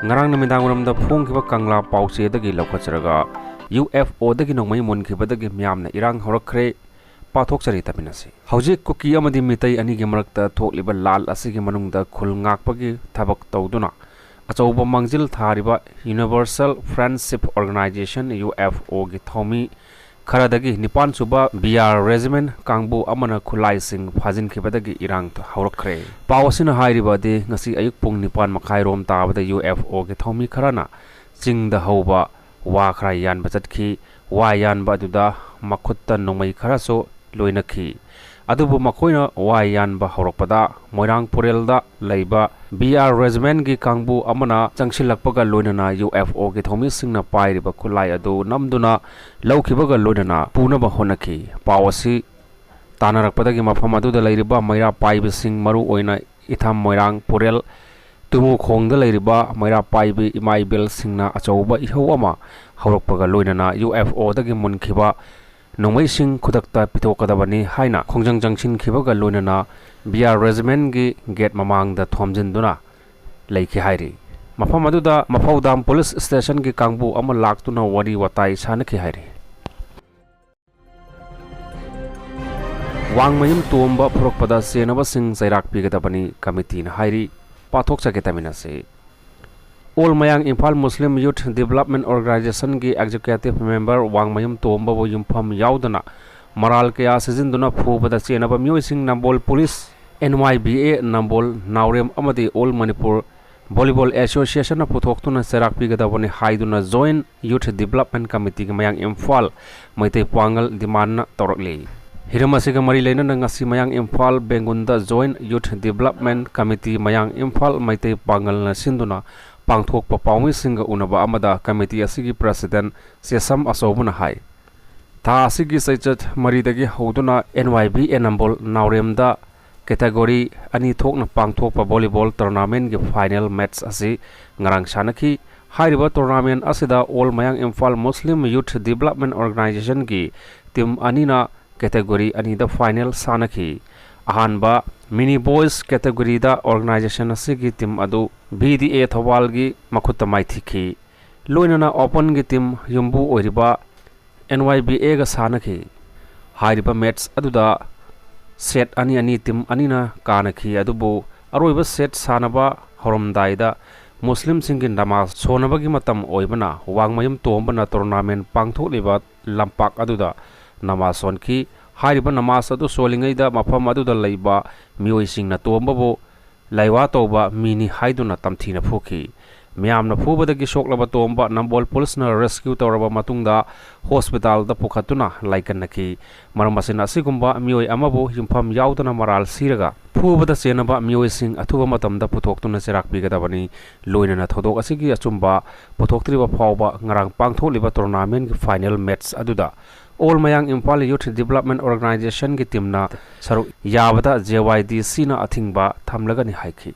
ngarang namidangramda phongkiba kangla pause dagi laukhachraga UFO dagi nongmei munkhibadagi miyamna iraang hourakhre pathokchari taminasi hojik kuki amadi mitai ani gi marakta thokliba lal asigi manungda khul ngakpagi thabak tawduna achauba mangjil thariba Universal Friendship Organization UFO gi thomi kharadagi nipan suba BR regiment kangbu amana khulai sing phajin khibadagi irang hourakhre pawasina hairiba de ngasi ayuk pung nipan makhai rom tabada UFO gi thomi kharana chingda hoba wa khra yan bachatki wa yan ba duda makhutta nongmei kharaso loinakhi adubu makoina wa yan ba horakpada moirang purelda leiba BR regiment gi kangbu amana changsilakpaga loinana UFO gi thomi singna pairiba khulai adu namduna laukhibaga loinana punaba honakhi pawasi tanarakpadagi mafam aduda leiriba maira paibe sing maru oina itham moirang purel tumu khongda leiriba maira paibe imaibel singna achauba ihau ama horakpaga loinana UFO dagi munkhiba nongmei sing khudakta pitokadabani haina khongjang jangsin khibaga loinana BR regiment gi gate mamangda thomjinduna leikhi hairi mafam aduda mafaudam police station gi kangbu ama laktuna wari watai sanakhi hairi wangmayum tomba phurokpada senaba sing jairak pigadabani committee na hairi pathok saketaminase All Mayang Imphal Muslim Youth Development Organization gi executive member wangmayum tomba bo yumpham yaudana maral kaya sizinduna phubada chenaba myoising nambol police NYBA nambol naurem amadi All Manipur Volleyball Association of Puthoktuna Serak Pigadabani Haiduna Joint Youth Development Committee Mayang Imphal Maitei Pangal Dimana Torakli Hiramasiga Mari Lena ngasi Mayang Imphal Bengunda Joint Youth Development Committee Mayang Imphal Maitei Pangal na sinduna pangthok papawi singa unaba amada committee asigi president sesam asobuna hai tha asigi saichat maridagi hoduna NYBA nambol nauremda category ani thokna pangthok pa volleyball tournament gi final match asi ngarang sanaki hairiba tournament asida All Mayang Imphal Muslim Youth Development Organization gi team anina category ani da final sanaki ahanba mini boys category da organization asigi team adu BDA thawal gi makhutta maithiki loinana open gi team yumbu oriba NYBA ga sanaki hairiba match aduda set ani team anina kanaki adubu aroiba set sanaba horomdaida muslim singin namaz sonaba gi matam oibana wangmayum tombana tournament pangtholiba lampak aduda namaz sonki hairiba namaz adu solingaida mafam aduda leiba mioisingna tombabo laiwa toba mini haiduna tamthina phuki miyamna phubadagi soklaba tomba nambol police na rescue toraba matungda hospital da pukhatuna laikannaki maramasina asigumba mioi amabu yumpham yaudana maral siraga phubada chenaba mioi sing athuba matamda puthoktuna serak bigadabani loinana thodok asigi achumba puthoktriba phawba ngarang pangtholiba tournament gi final match aduda All Mayang Imphal Youth Development Organization gi teamna saru yabada JYDC na athingba thamlagani haiki